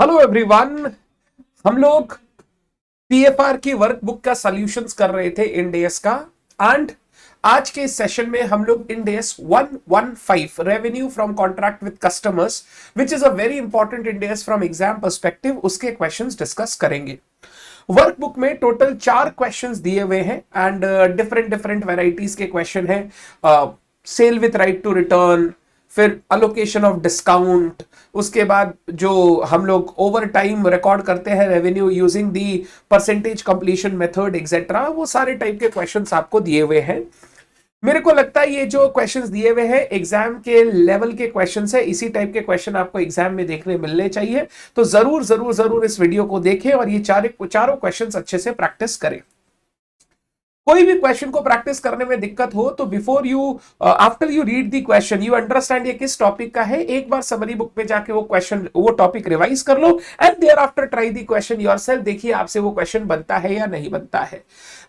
Hello everyone. हम लोग PFR की वर्कबुक का सॉल्यूशंस कर रहे थे इंडेस का। एंड आज के इस सेशन में हम लोग Ind AS 115 revenue from contract with customers which is a very important Ind AS from exam perspective उसके क्वेश्चंस डिस्कस करेंगे। वर्कबुक में टोटल 4 क्वेश्चंस दिए हुए हैं एंड डिफरेंट डिफरेंट वेराइटीज के क्वेश्चन है। Sale with right to return, फिर अलोकेशन ऑफ डिस्काउंट, उसके बाद जो हम लोग ओवर टाइम रिकॉर्ड करते हैं revenue using the percentage completion method etcetera, वो सारे टाइप के क्वेश्चंस आपको दिए हुए हैं। मेरे को लगता है ये जो क्वेश्चंस दिए हुए हैं एग्जाम के लेवल के क्वेश्चंस है, इसी टाइप के क्वेश्चन आपको एग्जाम में देखने मिलने चाहिए। तो जरूर जरूर जरूर इस वीडियो को देखें और ये चारों क्वेश्चंस अच्छे से प्रैक्टिस करें। कोई भी क्वेश्चन को प्रैक्टिस करने में दिक्कत हो तो before you after you read the question you understand ये किस टॉपिक का है, एक बार समरी बुक में जाके वो टॉपिक रिवाइज कर लो and thereafter try the question yourself. देखिए आपसे वो क्वेश्चन बनता है या नहीं बनता है।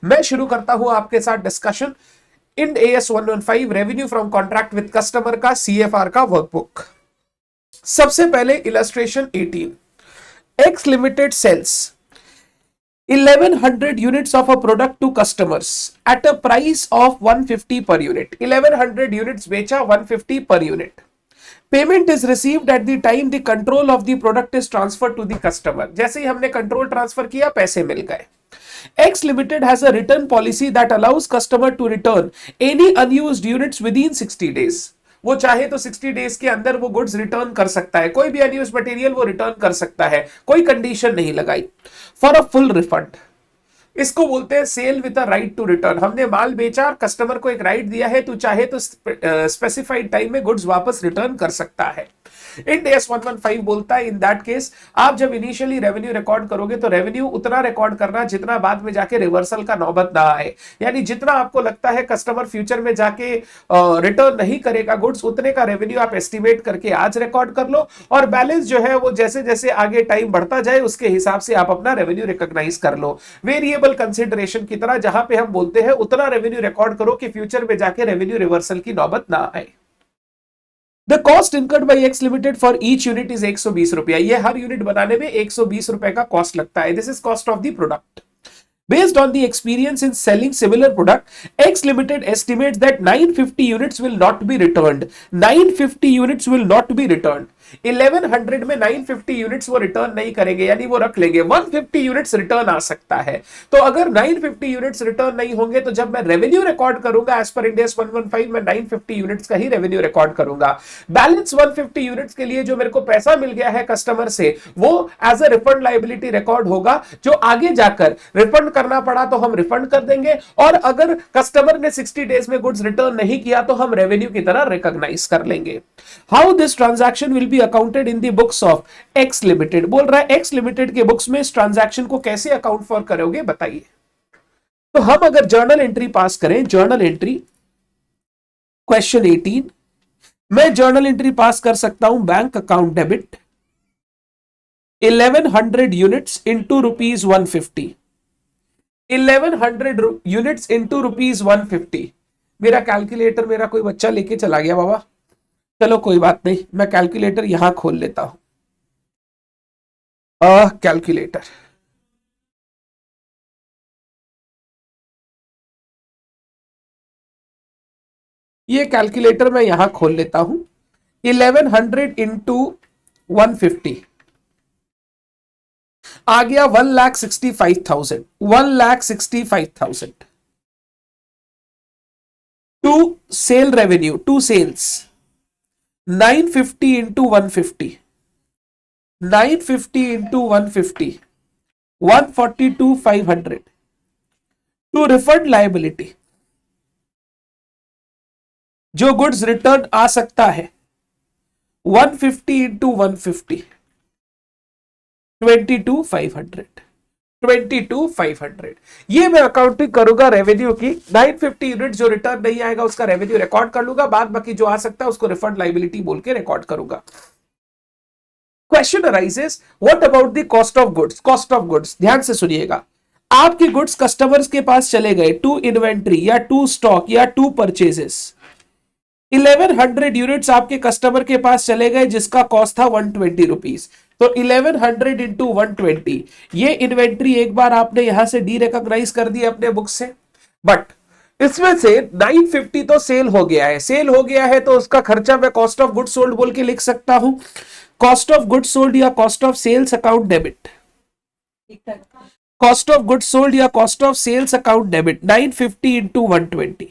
मैं शुरू करता हूं आपके साथ discussion. Ind AS 115 revenue from contract with customer का सीएफआर का वर्कबुक। सबसे पहले illustration 18। X limited sells 1100 units of a product to customers at a price of 150 per unit। 1100 units बेचा 150 per unit। Payment is received at the time the control of the product is transferred to the customer। जैसे ही हमने control transfer किया पैसे मिल गए। X Limited has a return policy that allows customer to return any unused units within 60 days। वो चाहे तो 60 days के अंदर वो गुड्स रिटर्न कर सकता है, कोई भी अनयूज मटेरियल वो रिटर्न कर सकता है, कोई कंडीशन नहीं लगाई। फॉर अ फुल रिफंड, इसको बोलते हैं sale with a right to return. हमने माल बेचा और कस्टमर को एक राइट दिया है, तू चाहे तो स्पेसिफाइड टाइम में गुड्स वापस रिटर्न कर सकता है। इंड एएस 115 बोलता है इन दैट केस आप जब इनिशियली रेवेन्यू रिकॉर्ड करोगे तो रेवेन्यू उतना रिकॉर्ड करना जितना बाद में जाके रिवर्सल का नौबत ना आए। यानी जितना आपको लगता है कस्टमर फ्यूचर में जाके रिटर्न नहीं करेगा गुड्स, उतने का रेवेन्यू आप एस्टिमेट करके आज रिकॉर्ड कर लो और बैलेंस जो है वो जैसे जैसे आगे टाइम बढ़ता जाए उसके हिसाब से आप अपना रेवेन्यू रिकॉग्नाइज कर लो। वेरिएबल कंसिडरेशन की तरह जहां पे हम बोलते हैं उतना रेवेन्यू रिकॉर्ड करो कि फ्यूचर में जाके रेवेन्यू रिवर्सल की नौबत ना आए। The cost incurred by x limited for each unit is 120 रुपया। ये हर यूनिट बनाने में 120 रुपए का कॉस्ट लगता है। This is cost of the product. Based on the experience in selling similar product, X Limited estimates that 950 units will not be returned। 950 units will not be returned। 1100 में 950 units वो return नहीं करेंगे, यानी वो रख लेंगे। 150 यूनिट्स रिटर्न आ सकता है। तो अगर 950 यूनिट्स रिटर्न नहीं होंगे तो जब मैं रेवेन्यू रिकॉर्ड करूंगा एज पर इंडेस 115 में 950 यूनिट्स का ही रेवेन्यू रिकॉर्ड करूंगा। बैलेंस 150 यूनिट्स के लिए जो मेरे को पैसा मिल गया है कस्टमर से वो as a refund liability record होगा। जो आगे जाकर रिफंड करना पड़ा तो हम रिफंड कर देंगे और अगर कस्टमर ने 60 डेज में गुड्स रिटर्न नहीं किया तो हम रेवेन्यू की तरह रिकॉग्नाइज कर लेंगे। How this transaction will be accounted in the books of x limited. बोल रहा है एक्स लिमिटेड के बुक्स में इस ट्रांजैक्शन को कैसे अकाउंट फॉर करोगे बताइए। तो हम अगर जर्नल एंट्री पास करें, जर्नल एंट्री क्वेश्चन 18, मैं जर्नल एंट्री पास कर सकता हूं bank account debit 1100 units into rupees 150। 1100 units into rupees 150। मेरा कैलकुलेटर मेरा कोई बच्चा लेके चला गया बाबा, चलो कोई बात नहीं, मैं कैलकुलेटर यहां खोल लेता हूं। कैलकुलेटर ये कैलकुलेटर मैं यहां खोल लेता हूं। 1100 इंटू 150 आ गया 1,65,000। 1,65,000 to sale revenue, to sales 950 into 150, 950 into 150 142,500 to refund liability. जो गुड्स रिटर्न आ सकता है 150 इंटू 150 22,500, 22,500। ये मैं अकाउंटिंग करूंगा रेवेन्यू की। 950 यूनिट जो रिटर्न नहीं आएगा उसका रेवेन्यू रिकॉर्ड कर लूंगा, बाद बाकी जो आ सकता है उसको रिफंड लाइबिलिटी बोल के रिकॉर्ड करूंगा। Question arises what about the cost of goods. Cost of goods ध्यान से सुनिएगा। आपके गुड्स कस्टमर्स के पास चले गए टू इन्वेंट्री या टू स्टॉक या टू परचेजेस। 1100 यूनिट्स आपके कस्टमर के पास चले गए जिसका कॉस्ट था 120 रुपीज। तो 1100 इंटू 120, ये इन्वेंट्री एक बार आपने यहां से डी रिकॉग्नाइज कर दी अपने बुक से, बट इसमें से 950 तो सेल हो गया है, सेल हो गया है तो उसका खर्चा मैं कॉस्ट ऑफ गुड्स सोल्ड बोल के लिख सकता हूं, कॉस्ट ऑफ गुड्स सोल्ड या cost of sales account debit, cost of goods sold या cost of sales account debit 950 into 120,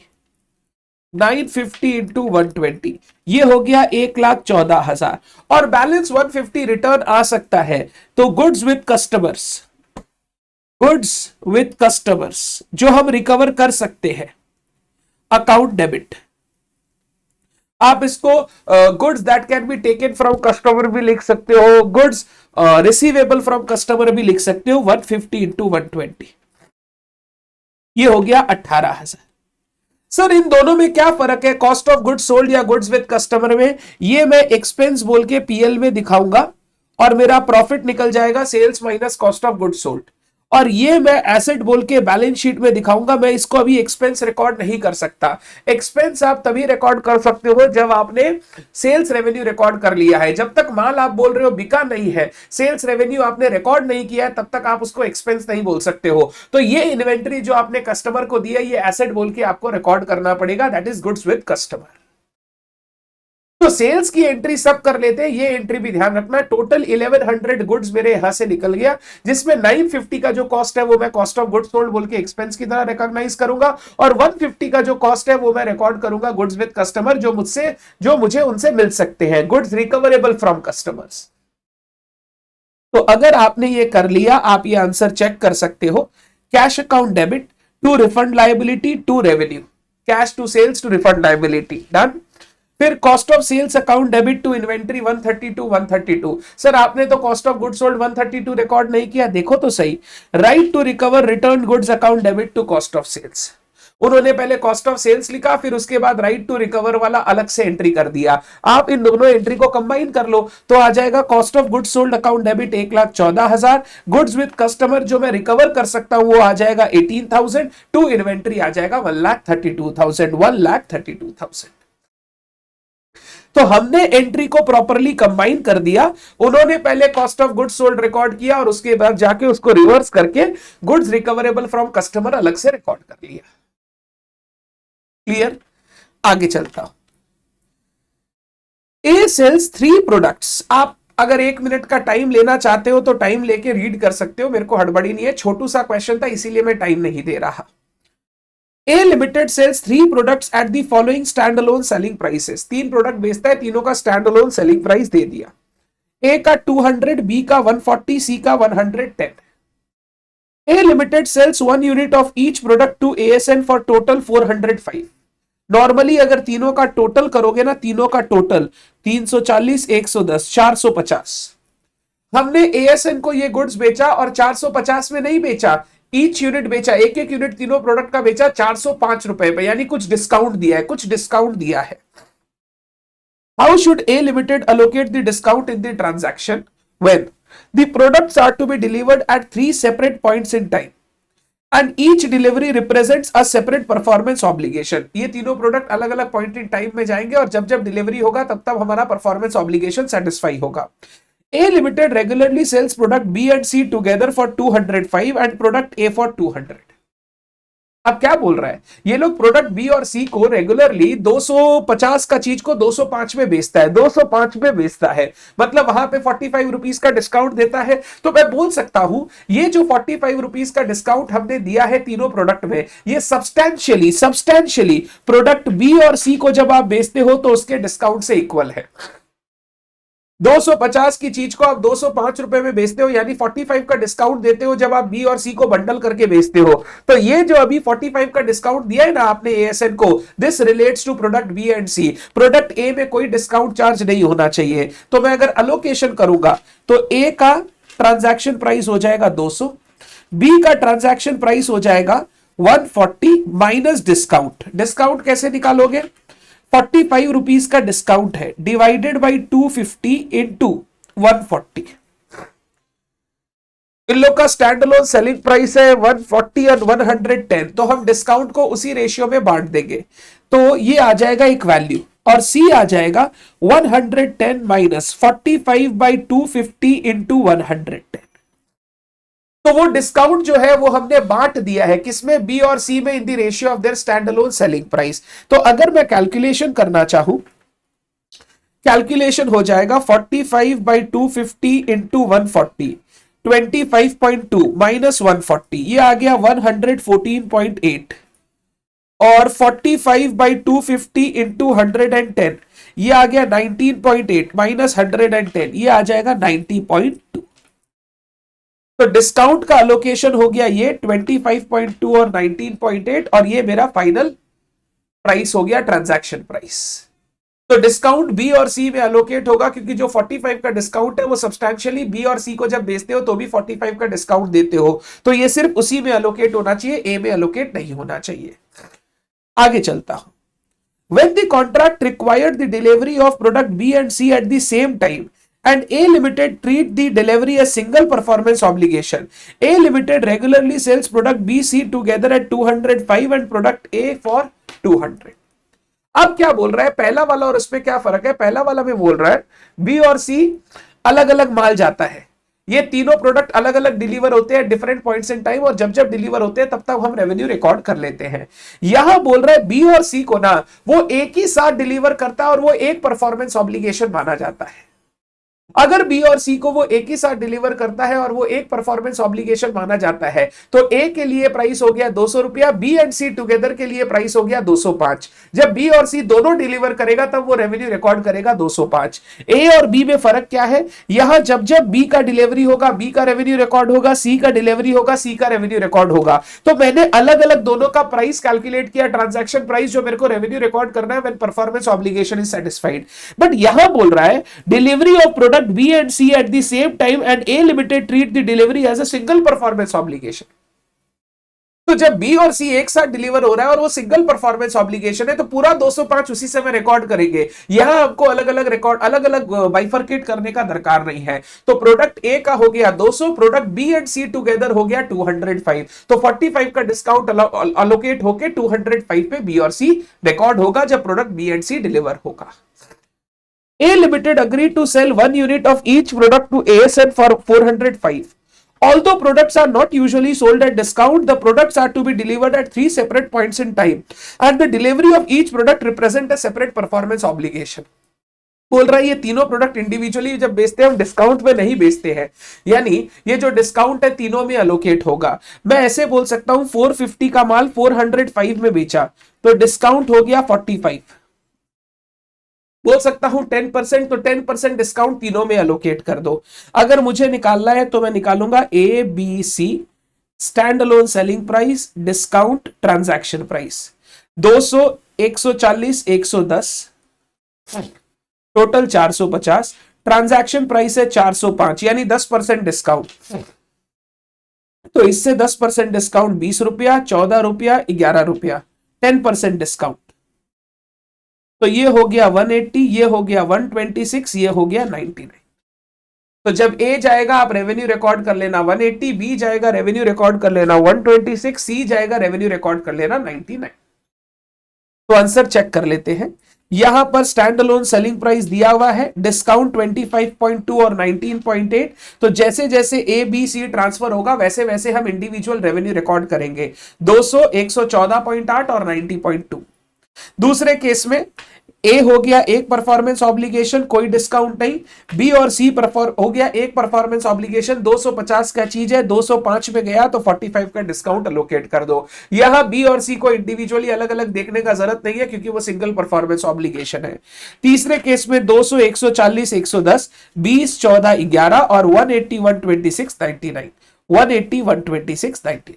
950 into 120, ये हो गया 1,14,000 और बैलेंस 150 रिटर्न आ सकता है। तो goods with customers, goods with customers जो हम रिकवर कर सकते हैं, अकाउंट डेबिट, आप इसको goods that can be taken from customer भी लिख सकते हो, गुड्स रिसीवेबल फ्रॉम कस्टमर भी लिख सकते हो। 150 इंटू 120, ये हो गया 18,000। सर इन दोनों में क्या फर्क है, कॉस्ट ऑफ गुड्स सोल्ड या गुड्स विद कस्टमर में? ये मैं एक्सपेंस बोल के पीएल में दिखाऊंगा और मेरा प्रॉफिट निकल जाएगा sales minus cost of goods sold, और ये मैं एसेट बोल के बैलेंस शीट में दिखाऊंगा। मैं इसको अभी एक्सपेंस रिकॉर्ड नहीं कर सकता। एक्सपेंस आप तभी रिकॉर्ड कर सकते हो जब आपने सेल्स रेवेन्यू रिकॉर्ड कर लिया है। जब तक माल आप बोल रहे हो बिका नहीं है, सेल्स रेवेन्यू आपने रिकॉर्ड नहीं किया है, तब तक आप उसको एक्सपेंस नहीं बोल सकते हो। तो ये इन्वेंट्री जो आपने कस्टमर को दी है, ये एसेट बोल के आपको रिकॉर्ड करना पड़ेगा, that is goods with customer. तो सेल्स की एंट्री सब कर लेते हैं, ये एंट्री भी ध्यान रखना। टोटल 1100 गुड्स मेरे यहां से निकल गया, जिसमें 950 का जो कॉस्ट है वो मैं कॉस्ट ऑफ गुड्स सोल्ड बोल के एक्सपेंस की तरह रिकॉग्नाइज करूंगा, और 150 का जो कॉस्ट है वो मैं रिकॉर्ड करूंगा गुड्स विद कस्टमर, जो मुझे उनसे मिल सकते हैं, गुड्स रिकवरेबल फ्रॉम कस्टमर्स। तो अगर आपने ये कर लिया, आप ये आंसर चेक कर सकते हो। Cash account debit to refund liability to revenue, cash to sales to refund liability, done. फिर cost of sales account debit to inventory 132 132। Sir आपने तो cost of goods sold 132 record नहीं किया, देखो तो सही। Right to recover return goods account debit to cost of sales, उन्होंने पहले कॉस्ट ऑफ सेल्स लिखा, फिर उसके बाद राइट टू रिकवर वाला अलग से एंट्री कर दिया। आप इन दोनों एंट्री को कंबाइन कर लो तो आ जाएगा cost of goods sold account debit 1,14,000, goods with customer जो मैं रिकवर कर सकता हूं वो आ जाएगा 18,000, टू इन्वेंट्री आ जाएगा 1,32,000, 1,32,000। तो हमने एंट्री को प्रॉपरली कंबाइन कर दिया। उन्होंने पहले cost of goods sold record किया और उसके बाद जाके उसको रिवर्स करके गुड्स रिकवरेबल फ्रॉम कस्टमर अलग से रिकॉर्ड कर लिया। क्लियर? आगे चलता हूं। ए सेल्स 3 प्रोडक्ट्स। आप अगर 1 मिनट का टाइम लेना चाहते हो तो टाइम लेके रीड कर सकते हो, मेरे को हड़बड़ी नहीं है, छोटू सा क्वेश्चन था इसीलिए मैं टाइम नहीं दे रहा। A Limited sells 3 products at the following standalone selling prices। 3 product बेचता है, तीनों का स्टैंडअलोन सेलिंग प्राइस दे दिया। A का 200, B का 140, C का 110। A Limited sells 1 unit of each product to ASN for total 405। Normally अगर तीनों का टोटल करोगे ना, तीनों का टोटल 340, 110, 450। हमने ASN को ये गुड्स बेचा और 450 में नहीं बेचा, ईच यूनिट बेचा, एक एक यूनिट तीनों प्रोडक्ट का बेचा 405 रुपए पे, यानी कुछ डिस्काउंट दिया है, कुछ डिस्काउंट दिया है। How should A limited allocate the discount in the transaction when the products are to be delivered at 3 separate points in time and each delivery represents a separate performance obligation. ये तीनों product अलग अलग point in time में जाएंगे और जब जब delivery होगा तब तब हमारा परफॉर्मेंस ऑब्लिगेशन सेटिस्फाई होगा। A Limited regularly sells product B and C together for 205 and product A for 200। अब क्या बोल रहा है, ये लोग प्रोडक्ट B और C को रेगुलरली 250 का चीज को 205 में बेचता है, 205 में बेचता है, मतलब वहां पे 45 रुपीस का डिस्काउंट देता है। तो मैं बोल सकता हूं ये जो 45 रुपीस का डिस्काउंट हमने दिया है तीनों प्रोडक्ट में, ये सब्सटैंशियली प्रोडक्ट B और C को जब आप बेचते हो तो उसके डिस्काउंट से इक्वल है। 250 की चीज को आप 205 रुपए में बेचते हो, यानी 45 का डिस्काउंट देते हो जब आप बी और सी को बंडल करके बेचते हो। तो ये जो अभी 45 का डिस्काउंट दिया है ना आपने एएसएन को, this relates to product B and C. Product A में कोई डिस्काउंट चार्ज नहीं होना चाहिए। तो मैं अगर अलोकेशन करूंगा तो ए का ट्रांजैक्शन प्राइस हो जाएगा 200, बी का ट्रांजैक्शन प्राइस हो जाएगा 140 माइनस डिस्काउंट। डिस्काउंट कैसे निकालोगे, 45 रुपीस का डिस्काउंट है, डिवाइडेड बाई 250 इंटू 140। इन लोग का स्टैंडअलोन सेलिंग प्राइस है 140 और 110, तो हम डिस्काउंट को उसी रेशियो में बांट देंगे तो ये आ जाएगा एक वैल्यू। और सी आ जाएगा 110 माइनस 45/250 इंटू 110। तो वो डिस्काउंट जो है वो हमने बांट दिया है किसमें, बी और सी में, in the ratio of their stand alone selling price. तो अगर मैं कैलकुलेशन करना चाहूं, कैलकुलेशन हो जाएगा 45/250 इंटू 140, 25.2 माइनस 140, ये आ गया 114.8, और 45/250 इंटू 110 ये आ गया 19.8 माइनस 110, ये आ जाएगा 90.2। तो डिस्काउंट का अलोकेशन हो गया ये 25.2 और 19.8, और ये मेरा फाइनल प्राइस हो गया, ट्रांजैक्शन प्राइस। तो डिस्काउंट बी और सी में अलोकेट होगा, क्योंकि जो 45 का डिस्काउंट है वो सब्सटैंशियली बी और सी को जब बेचते हो तो भी 45 का डिस्काउंट देते हो, तो ये सिर्फ उसी में अलोकेट होना चाहिए, ए में अलोकेट नहीं होना चाहिए। आगे चलता हूं। When the contract required the delivery of product B and C at the same time, and A Limited treat the delivery as single performance obligation, A Limited regularly sells product B, C together at 205 and product A for 200। अब क्या बोल रहा है, पहला वाला और इसमें क्या फर्क है, पहला वाला में बोल रहा है बी और सी अलग अलग माल जाता है, ये तीनों प्रोडक्ट अलग अलग डिलीवर होते हैं डिफरेंट पॉइंट्स इन टाइम, और जब जब डिलीवर होते हैं तब तक हम रेवेन्यू रिकॉर्ड कर लेते हैं। यहां बोल रहा है बी और सी को ना वो एक ही साथ डिलीवर करता है और वो एक परफॉर्मेंस ऑब्लिगेशन माना जाता है। अगर बी और सी को वो एक ही साथ डिलीवर करता है और वो एक परफॉर्मेंस ऑब्लिगेशन माना जाता है, तो ए के लिए प्राइस हो गया 200 रुपया, बी एंड सी टुगेदर के लिए प्राइस हो गया 205। जब बी और सी दोनों डिलीवर करेगा तब वो रेवेन्यू रिकॉर्ड करेगा 205। ए और बी में फर्क क्या है, यहां जब जब बी का डिलीवरी होगा बी का रेवेन्यू रिकॉर्ड होगा, सी का डिलीवरी होगा सी का रेवेन्यू रिकॉर्ड होगा। तो मैंने अलग अलग दोनों का प्राइस कैलकुलेट किया, ट्रांजैक्शन प्राइस जो मेरे को रेवेन्यू रिकॉर्ड करना है when performance obligation is satisfied. But यहां बोल रहा है delivery of product B and C at the same time and A Limited treat the delivery as a single performance obligation। तो जब B और C एक साथ डिलीवर हो रहा है और वो सिंगल परफॉर्मेंस ऑब्लिगेशन है, तो पूरा 205 उसी समय रिकॉर्ड करेंगे। यहां आपको अलग अलग रिकॉर्ड, अलग अलग बाइफरकेट करने का दरकार नहीं है। तो प्रोडक्ट A का हो गया 200, product B and C together हो गया 205। तो 45 का डिस्काउंट अलोकेट होके 205 पे B और C रिकॉर्ड होगा जब product B and C deliver होगा। A Limited agreed to sell 1 unit of each product to ASN for 405. Although products are not usually sold at discount, the products are to be delivered at 3 separate points in time, and the delivery of each product represent a separate performance obligation। बोल रहा है ये तीनों product individually जब बेचते हैं हम discount में नहीं बेचते हैं, यानी ये जो डिस्काउंट है तीनों में अलोकेट होगा। मैं ऐसे बोल सकता हूं 450 का माल 405 में बेचा तो डिस्काउंट हो गया 45। बोल सकता हूं 10%, तो 10% डिस्काउंट तीनों में अलोकेट कर दो। अगर मुझे निकालना है तो मैं निकालूंगा A B C, stand alone selling price, discount, transaction price. 200, 140, 110, total 450, transaction price है 405, यानी 10% डिस्काउंट। तो इससे 10% डिस्काउंट 20 रुपया, 14 रुपया, 11 रुपया, 10% डिस्काउंट। तो ये हो गया 180, ये हो गया 126, ये हो गया 99। तो जब ए जाएगा आप रेवेन्यू रिकॉर्ड कर लेना 180, बी जाएगा रेवेन्यू रिकॉर्ड कर लेना 126, सी जाएगा रेवेन्यू रिकॉर्ड कर लेना 99। तो आंसर चेक कर लेते हैं। यहां पर स्टैंड अलोन सेलिंग प्राइस दिया हुआ है, डिस्काउंट 25.2 और 19.8। तो जैसे जैसे ए बी सी ट्रांसफर होगा वैसे वैसे हम इंडिविजुअल रेवेन्यू रिकॉर्ड करेंगे। 200, 114.8 और 90.2। दूसरे केस में ए हो गया एक परफॉर्मेंस ऑब्लिगेशन, कोई डिस्काउंट नहीं। बी और सी हो गया एक परफॉर्मेंस ऑब्लिगेशन, 250 का चीज है, 205 में गया तो 45 का डिस्काउंट अलोकेट कर दो। यहां बी और सी को इंडिविजुअली अलग अलग देखने का जरूरत नहीं है क्योंकि वो सिंगल परफॉर्मेंस ऑब्लिगेशन है। तीसरे केस में 200, 140, 110, 20, 14, 11 और 180, 126, 99, 180, 126, 99।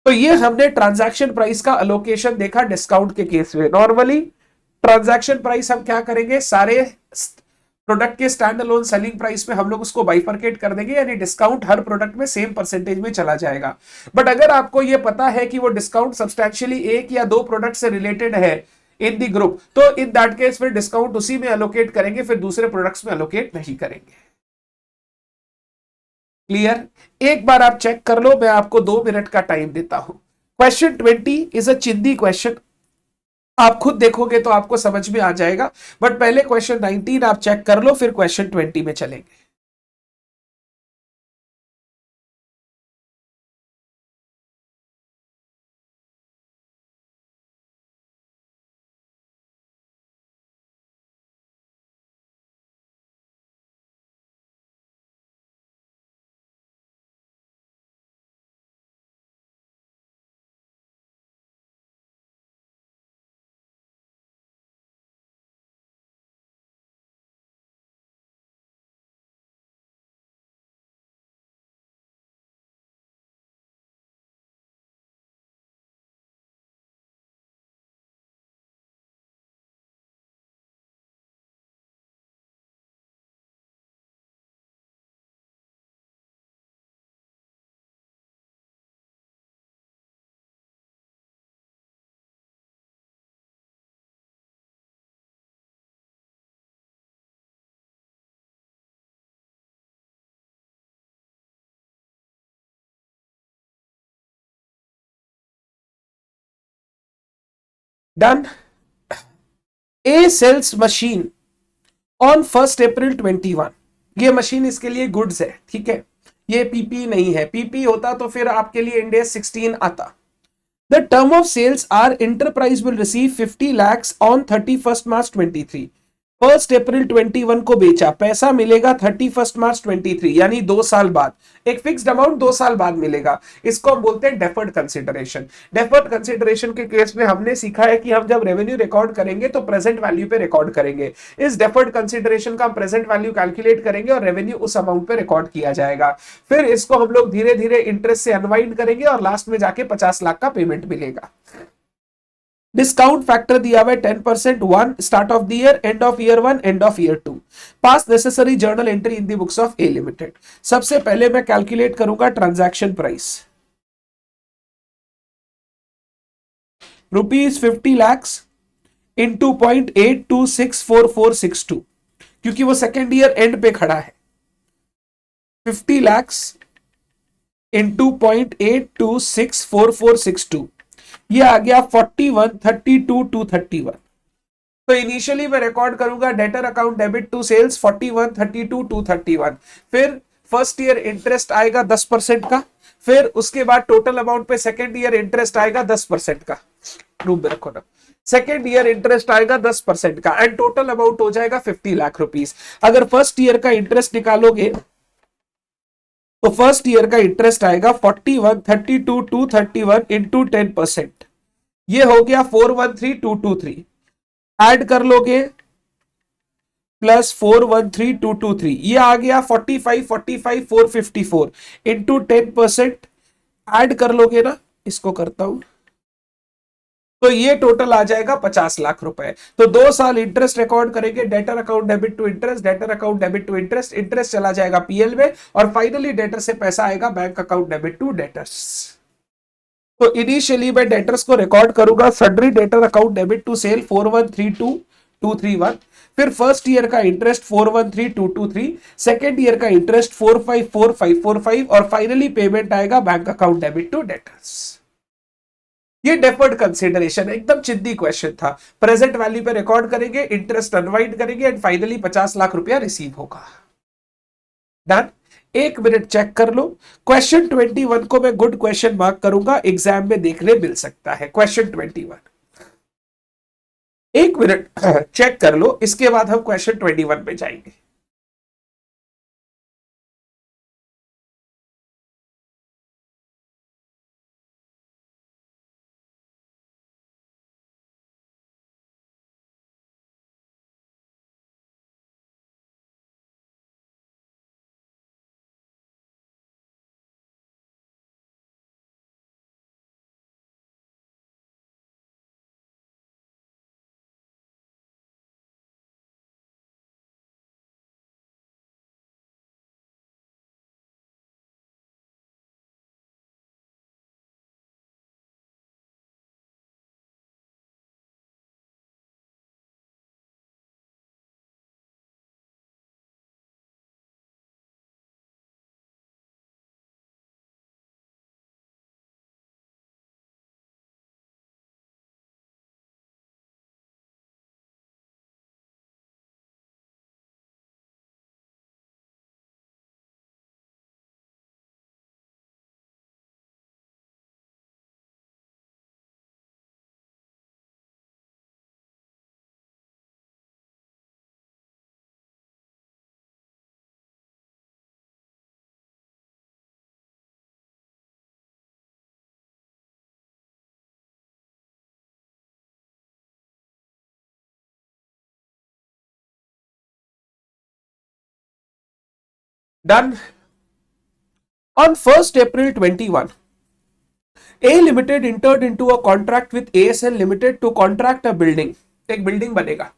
तो ये हमने ट्रांजैक्शन प्राइस का अलोकेशन देखा डिस्काउंट के केस में। नॉर्मली ट्रांजैक्शन प्राइस हम क्या करेंगे, सारे प्रोडक्ट के स्टैंड अलोन सेलिंग प्राइस में हम लोग उसको बाइफरकेट कर देंगे, यानी डिस्काउंट हर प्रोडक्ट में सेम परसेंटेज में चला जाएगा। बट अगर आपको ये पता है कि वो डिस्काउंट सब्सटैंशियली एक या दो प्रोडक्ट से रिलेटेड है इन दी ग्रुप, तो इन दैट केस फिर डिस्काउंट उसी में अलोकेट करेंगे, फिर दूसरे प्रोडक्ट्स में अलोकेट नहीं करेंगे। क्लियर? एक बार आप चेक कर लो, मैं आपको 2 मिनट का टाइम देता हूं। क्वेश्चन 20 इज अ चिंदी क्वेश्चन। आप खुद देखोगे तो आपको समझ में आ जाएगा, बट पहले क्वेश्चन 19 आप चेक कर लो, फिर क्वेश्चन 20 में चलेंगे। Done. A sells machine on 1 April 2021। ये मशीन इसके लिए गुड्स है, ठीक है, ये पीपी नहीं है। पीपी होता तो फिर आपके लिए इंड AS 16 आता। The term of sales are enterprise will receive 50 lakhs on 31 March 2023। 1 April 2021 को बेचा, पैसा मिलेगा 31 March 2023 यानी 2 साल बाद। एक फिक्स्ड अमाउंट 2 साल बाद मिलेगा। इसको हम बोलते हैं डेफर्ड कंसिडरेशन। डेफर्ड कंसिडरेशन के केस में हमने सीखा है कि हम जब रेवेन्यू रिकॉर्ड करेंगे तो प्रेजेंट वैल्यू पे रिकॉर्ड करेंगे। इस डेफर्ड कंसिडरेशन का प्रेजेंट वैल्यू कैलकुलेट करेंगे और रेवेन्यू उस अमाउंट पे रिकॉर्ड किया जाएगा। फिर इसको हम लोग धीरे धीरे इंटरेस्ट से अनवाइंड करेंगे और लास्ट में जाके 50 लाख का पेमेंट मिलेगा। डिस्काउंट फैक्टर दिया हुआ है 10%, 1 start of the year, end of year 1, end of year 2। Pass necessary journal entry in the books of A limited. सबसे पहले मैं कैलकुलेट करूंगा ट्रांजैक्शन प्राइस, ₹50 lakhs इंटू 0.826446 क्योंकि वो सेकेंड ईयर एंड पे खड़ा है। 50 lakhs इंटू 0.826446, ये आ गया 4132,231। तो इनिशियली मैं रिकॉर्ड करूंगा debtor account debit to sales 4132,231। फिर फर्स्ट ईयर इंटरेस्ट आएगा 10% का। फिर उसके बाद टोटल अमाउंट पे सेकेंड ईयर इंटरेस्ट आएगा 10% का। रूम में रखो ना। सेकेंड ईयर इंटरेस्ट आएगा 10% का एंड टोटल अमाउंट हो जाएगा 50 लाख रुपीज। अगर फर्स्ट ईयर का इंटरेस्ट निकालोगे तो फर्स्ट ईयर का इंटरेस्ट आएगा 4132,231 इंटू 10%। ये हो गया 413223। ऐड कर लोगे +413223, ये आ गया 45,45,454 इंटू 10%। ऐड कर लोगे ना, इसको करता हूं, तो ये टोटल आ जाएगा 50 लाख रुपए। तो 2 साल इंटरेस्ट रिकॉर्ड करेंगे, debtor account debit to interest, debtor account debit to interest, interest चला जाएगा पीएल में और फाइनली डेटर से पैसा आएगा bank account debit to debtors. तो इनिशियली मैं डेटर्स को रिकॉर्ड करूंगा sundry debtor account debit to sale 4132,231। फिर फर्स्ट ईयर का इंटरेस्ट 413223, सेकेंड ईयर का इंटरेस्ट 454545 और फाइनली पेमेंट आएगा bank account debit to debtors. ये डेफर्ड कंसिडरेशन एकदम चिद्दी क्वेश्चन था। प्रेजेंट वैल्यू पे रिकॉर्ड करेंगे, इंटरेस्ट अनवाइंड करेंगे एंड फाइनली 50 लाख रुपया रिसीव होगा। डन। 1 मिनट चेक कर लो। क्वेश्चन 21 को मैं गुड क्वेश्चन मार्क करूंगा, एग्जाम में देखने मिल सकता है। क्वेश्चन 21, 1 मिनट चेक कर लो, इसके बाद हम क्वेश्चन 21 पे जाएंगे। Done. On 1st April 21, A Limited entered into a contract with ASL Limited to contract a building. एक बिल्डिंग बनेगा.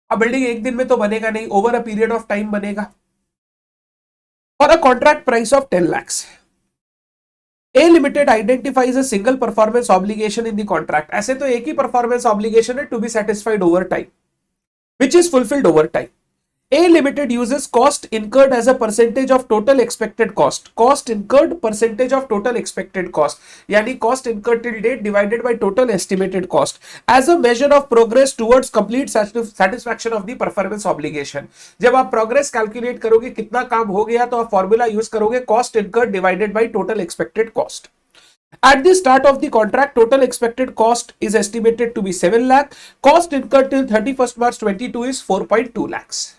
अब बिल्डिंग एक दिन में तो बनेगा नहीं, over a period of time बनेगा. और a contract price of 10 lakhs. A Limited identifies a single performance obligation in the contract. ऐसे तो एक ही परफॉर्मेंस ऑब्लिगेशन है, to be satisfied over time, which is fulfilled over time. A Limited uses cost incurred as a percentage of total expected cost. Cost incurred percentage of total expected cost. यानी cost incurred till date divided by total estimated cost as a measure of progress towards complete satisfaction of the performance obligation. जब आप progress calculate करोगे कितना काम हो गया तो आप formula use करोगे cost incurred divided by total expected cost. At the start of the contract, total expected cost is estimated to be 7 lakh. Cost incurred till 31st March 22 is 4.2 lakhs.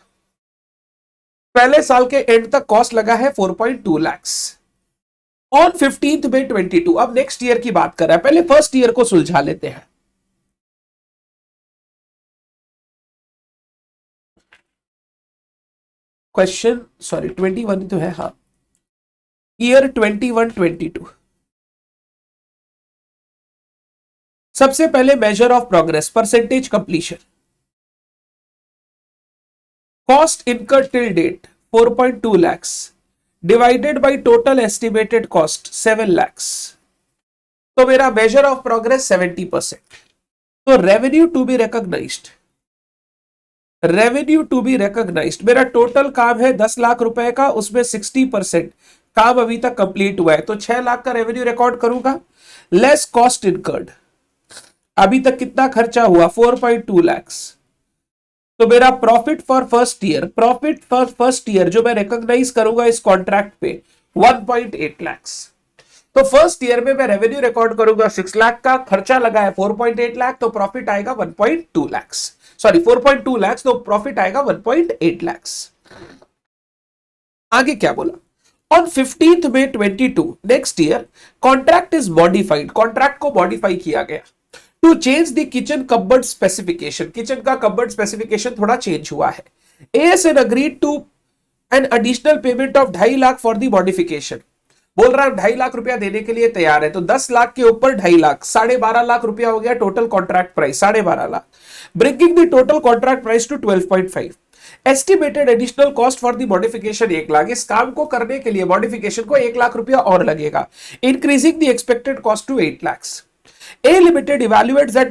पहले साल के एंड तक cost लगा है 4.2 lakhs. On 15th May 22, अब next year की बात कर रहा है, पहले फर्स्ट ईयर को सुलझा लेते हैं. क्वेश्चन सॉरी 21 तो है, हाँ. ईयर 21-22. सबसे पहले measure of progress, percentage completion. Cost incurred till date 4.2 lakhs divided by total estimated cost 7 lakhs. तो मेरा मेजर ऑफ प्रोग्रेस 70%. तो revenue to be recognised, revenue to be recognised, मेरा टोटल काम है 10 लाख रुपए का, उसमें 60% काम अभी तक कंप्लीट हुआ है, तो 6 लाख का रेवेन्यू रिकॉर्ड करूंगा. लेस कॉस्ट इनकर्ड, अभी तक कितना खर्चा हुआ 4.2 lakhs. तो मेरा profit for first year, profit for first year जो मैं रिकॉग्नाइज करूंगा इस कॉन्ट्रैक्ट पे 1.8 lakhs. तो फर्स्ट ईयर में मैं रेवेन्यू रिकॉर्ड करूंगा 6 लाख का, खर्चा लगा है 4.8 लाख, तो प्रॉफिट आएगा 1.2 lakhs. सॉरी 4.2 lakhs, तो प्रॉफिट आएगा 1.8 lakhs. आगे क्या बोला? On 15th May 22 next year contract is modified, contract को मॉडिफाई किया गया to change the kitchen cupboard specification. Kitchen का कबर्ड स्पेसिफिकेशन थोड़ा चेंज हुआ है. ASN agreed to an additional payment of 2.5 lakh for the modification. बोल रहा है 2.5 लाख रुपया देने के लिए तैयार है, तो 10 लाख के ऊपर 2.5 लाख, 12.5 लाख रुपया हो गया total contract price, 12.5 lakh, bringing the total contract price to 12.5. Estimated additional cost for the modification 1 lakh. इस काम को करने के लिए मॉडिफिकेशन को 1 लाख रुपया और लगेगा, increasing the expected cost to 8 lakhs. A Limited evaluates that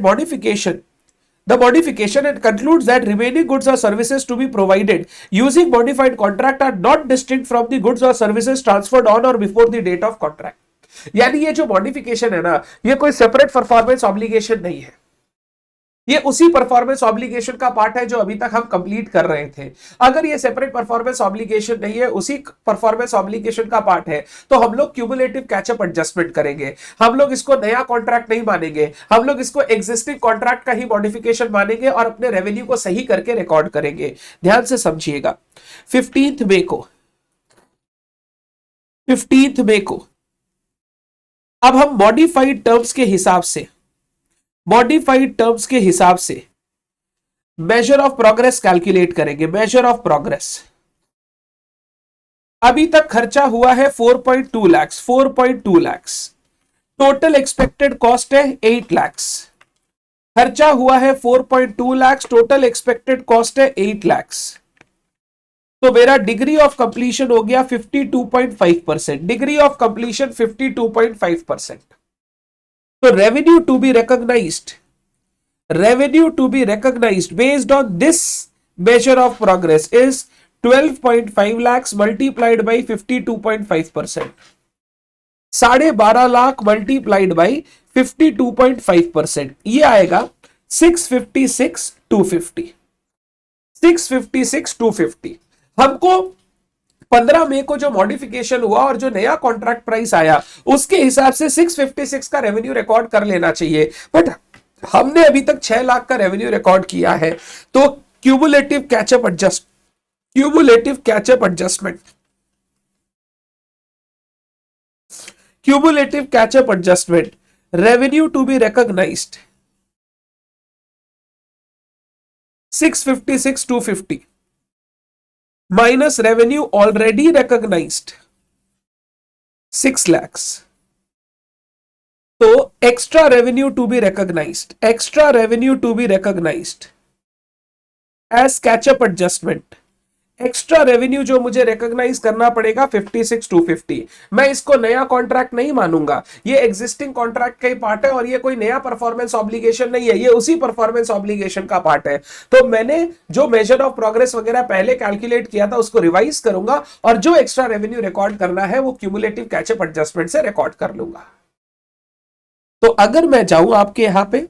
the modification and concludes that remaining goods or services to be provided using modified contract are not distinct from the goods or services transferred on or before the date of contract. यानी ये जो modification है ना, ये कोई separate performance obligation नहीं है, ये उसी परफॉर्मेंस ऑब्लिगेशन का पार्ट है जो अभी तक हम कंप्लीट कर रहे थे. अगर ये सेपरेट परफॉर्मेंस ऑब्लिगेशन नहीं है, उसी परफॉर्मेंस ऑब्लिगेशन का पार्ट है, तो हम लोग क्यूमुलेटिव कैचअप एडजस्टमेंट करेंगे. हम लोग इसको नया कॉन्ट्रैक्ट नहीं मानेंगे, हम लोग इसको एग्जिस्टिंग कॉन्ट्रैक्ट का ही मॉडिफिकेशन मानेंगे और अपने रेवेन्यू को सही करके रिकॉर्ड करेंगे. ध्यान से समझिएगा. 15th May को, 15th May को अब हम मॉडिफाइड टर्म्स के हिसाब से, मॉडिफाइड टर्म्स के हिसाब से मेजर ऑफ प्रोग्रेस कैलकुलेट करेंगे. मेजर ऑफ प्रोग्रेस, अभी तक खर्चा हुआ है 4.2 lakhs, 4.2 lakhs. Total expected cost है 8 lakhs. खर्चा हुआ है 4.2 lakhs, टोटल एक्सपेक्टेड कॉस्ट है 8 lakhs. तो मेरा डिग्री ऑफ कंप्लीशन हो गया 52.5%. Degree of completion 52.5%. So revenue to be recognized, revenue to be recognized based on this measure of progress is 12.5 lakhs multiplied by 52.5%. 12.5 lakh multiplied by 52.5%. ये आएगा 656,250. 656,250. हमको 15 मई को जो मॉडिफिकेशन हुआ और जो नया कॉन्ट्रैक्ट प्राइस आया उसके हिसाब से 656 का रेवेन्यू रिकॉर्ड कर लेना चाहिए, बट हमने अभी तक 6 लाख का रेवेन्यू रिकॉर्ड किया है. तो cumulative catch up adjustment, revenue to be recognised 656,250. minus revenue already recognized 6 lakhs. So extra revenue to be recognized as catch up adjustment. Extra revenue जो मुझे रिकॉग्नाइज करना पड़ेगा 56,250. मैं इसको नया कॉन्ट्रैक्ट नहीं मानूंगा, ये एग्जिस्टिंग कॉन्ट्रैक्ट का ही पार्ट है और ये कोई नया परफॉर्मेंस ऑब्लिगेशन नहीं है, ये उसी परफॉर्मेंस ऑब्लिगेशन का पार्ट है. तो मैंने जो मेजर ऑफ प्रोग्रेस वगैरह पहले कैलकुलेट किया था उसको रिवाइज करूंगा और जो एक्स्ट्रा रेवेन्यू रिकॉर्ड करना है वो क्यूमुलेटिव कैचअप एडजस्टमेंट से रिकॉर्ड कर लूंगा. तो अगर मैं जाऊं आपके यहां पे,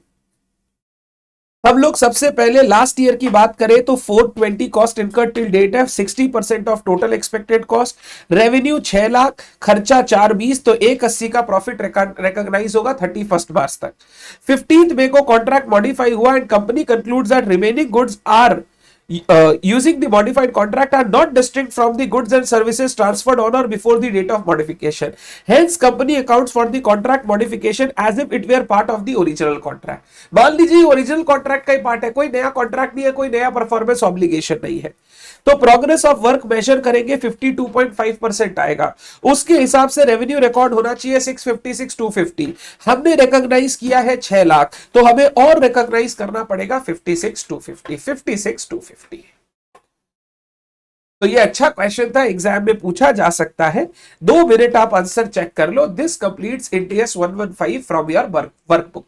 हम लोग सबसे पहले लास्ट ईयर की बात करें तो 420 कॉस्ट इनकर्ड टिल डेट है, 60% of total expected cost. Revenue 6 lakh, खर्चा 420, तो 180 का प्रॉफिट रिकॉग्नाइज होगा 31 मार्च तक. 15 मई को कॉन्ट्रैक्ट मॉडिफाई हुआ and company concludes that remaining goods are using the modified contract are not distinct from the goods and services transferred on or before the date of modification. Hence, company accounts for the contract modification as if it were part of the original contract. मान लीजिए original contract का ही part है, कोई नया contract नहीं है, कोई नया परफॉर्मेंस ऑब्लिगेशन नहीं है. तो प्रोग्रेस ऑफ वर्क मेजर करेंगे 52.5% आएगा. उसके हिसाब से रेवेन्यू रिकॉर्ड होना चाहिए 656,250. हमने रिकॉग्नाइज किया है 6 लाख, तो हमें और रिकॉग्नाइज करना पड़ेगा 56,250. तो ये अच्छा क्वेश्चन था, एग्जाम में पूछा जा सकता है. 2 मिनट आप आंसर चेक कर लो. This completes Ind AS 115 from your workbook.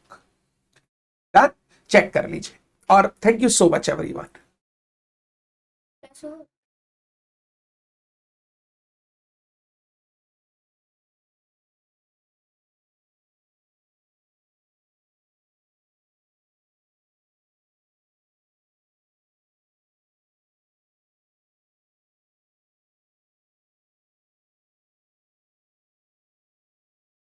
Check कर लीजिए और thank you so much everyone.